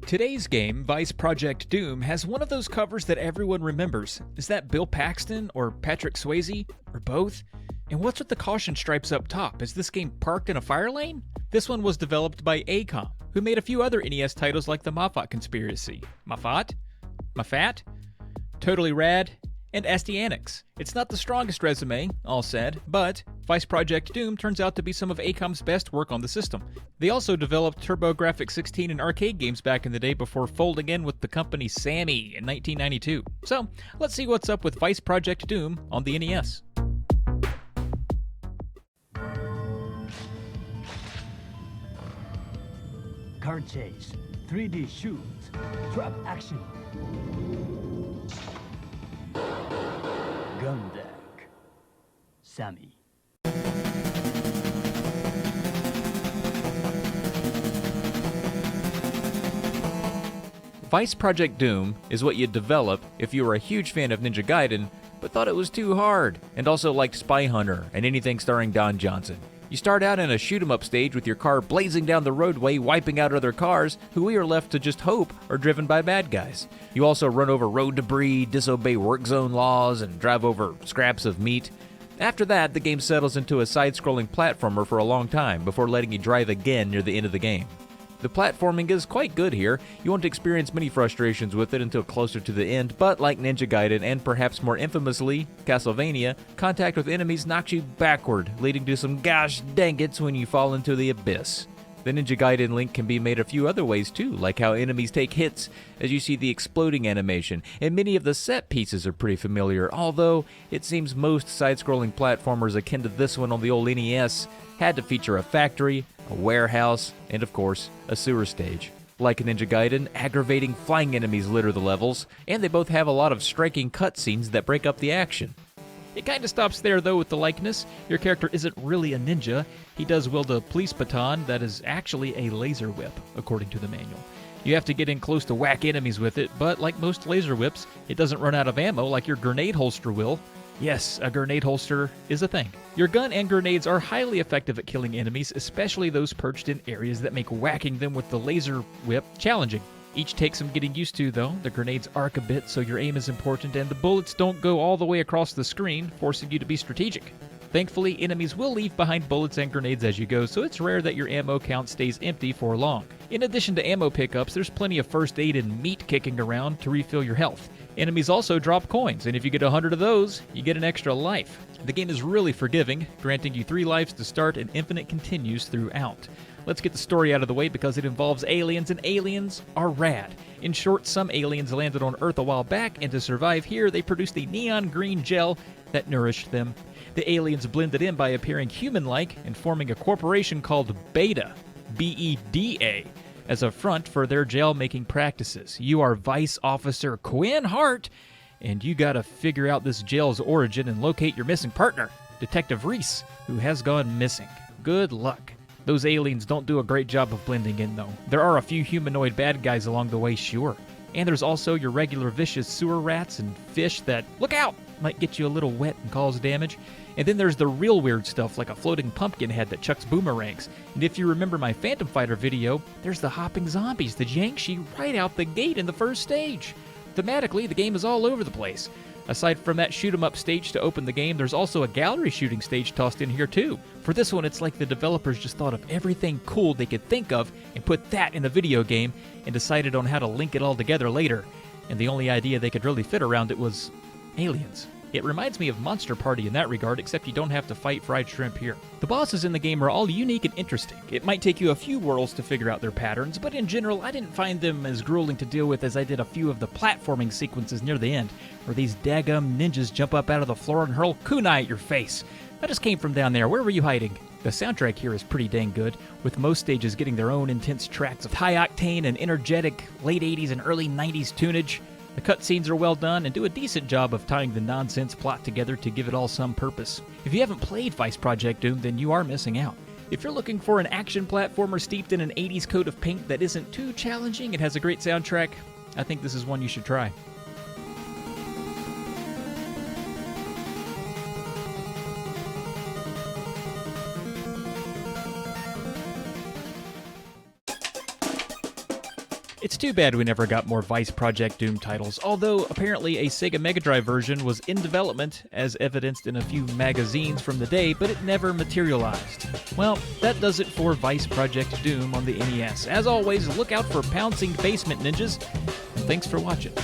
Today's game, Vice Project Doom, has one of those covers that everyone remembers. Is that Bill Paxton or Patrick Swayze? Or both? And what's with the caution stripes up top? Is this game parked in a fire lane? This one was developed by ACOM, who made a few other NES titles like the Moffat Conspiracy. Moffat? Moffat? Totally Rad? And Astyanax. It's not the strongest resume, all said, but Vice Project Doom turns out to be some of ACOM's best work on the system. They also developed TurboGrafx-16 and arcade games back in the day before folding in with the company Sammy in 1992. So, let's see what's up with Vice Project Doom on the NES. Car chase, 3D shoot, trap action. Gun deck. Sammy. Vice Project Doom is what you'd develop if you were a huge fan of Ninja Gaiden, but thought it was too hard, and also liked Spy Hunter and anything starring Don Johnson. You start out in a shoot-'em-up stage with your car blazing down the roadway, wiping out other cars, who we are left to just hope are driven by bad guys. You also run over road debris, disobey work zone laws, and drive over scraps of meat. After that, the game settles into a side-scrolling platformer for a long time, before letting you drive again near the end of the game. The platforming is quite good here. You won't experience many frustrations with it until closer to the end, but like Ninja Gaiden and perhaps more infamously, Castlevania, contact with enemies knocks you backward, leading to some gosh dang it's when you fall into the abyss. The Ninja Gaiden link can be made a few other ways too, like how enemies take hits as you see the exploding animation, and many of the set pieces are pretty familiar, although it seems most side-scrolling platformers akin to this one on the old NES had to feature a factory, a warehouse, and of course, a sewer stage. Like Ninja Gaiden, aggravating flying enemies litter the levels, and they both have a lot of striking cutscenes that break up the action. It kinda stops there though with the likeness. Your character isn't really a ninja. He does wield a police baton that is actually a laser whip, according to the manual. You have to get in close to whack enemies with it, but like most laser whips, it doesn't run out of ammo like your grenade holster will. Yes, a grenade holster is a thing. Your gun and grenades are highly effective at killing enemies, especially those perched in areas that make whacking them with the laser whip challenging. Each takes some getting used to, though. The grenades arc a bit, so your aim is important, and the bullets don't go all the way across the screen, forcing you to be strategic. Thankfully, enemies will leave behind bullets and grenades as you go, so it's rare that your ammo count stays empty for long. In addition to ammo pickups, there's plenty of first aid and meat kicking around to refill your health. Enemies also drop coins, and if you get 100 of those, you get an extra life. The game is really forgiving, granting you 3 lives to start and infinite continues throughout. Let's get the story out of the way because it involves aliens, and aliens are rad. In short, some aliens landed on Earth a while back, and to survive here, they produced a neon green gel that nourished them. The aliens blended in by appearing human-like and forming a corporation called Beta, B-E-D-A, as a front for their gel-making practices. You are Vice Officer Quinn Hart, and you gotta figure out this gel's origin and locate your missing partner, Detective Reese, who has gone missing. Good luck. Those aliens don't do a great job of blending in, though. There are a few humanoid bad guys along the way, sure. And there's also your regular vicious sewer rats and fish that, look out, might get you a little wet and cause damage. And then there's the real weird stuff like a floating pumpkin head that chucks boomerangs. And if you remember my Phantom Fighter video, there's the hopping zombies, the Jiangshi, right out the gate in the first stage. Thematically, the game is all over the place. Aside from that shoot-'em-up stage to open the game, there's also a gallery shooting stage tossed in here too. For this one, it's like the developers just thought of everything cool they could think of and put that in a video game and decided on how to link it all together later. And the only idea they could really fit around it was aliens. It reminds me of Monster Party in that regard, except you don't have to fight fried shrimp here. The bosses in the game are all unique and interesting. It might take you a few whirls to figure out their patterns, but in general, I didn't find them as grueling to deal with as I did a few of the platforming sequences near the end, where these daggum ninjas jump up out of the floor and hurl kunai at your face. I just came from down there. Where were you hiding? The soundtrack here is pretty dang good, with most stages getting their own intense tracks of high-octane and energetic late 80s and early 90s tunage. The cutscenes are well done and do a decent job of tying the nonsense plot together to give it all some purpose. If you haven't played Vice Project Doom, then you are missing out. If you're looking for an action platformer steeped in an 80s coat of paint that isn't too challenging and has a great soundtrack, I think this is one you should try. It's too bad we never got more Vice Project Doom titles, although apparently a Sega Mega Drive version was in development, as evidenced in a few magazines from the day, but it never materialized. Well, that does it for Vice Project Doom on the NES. As always, look out for pouncing basement ninjas, and thanks for watching.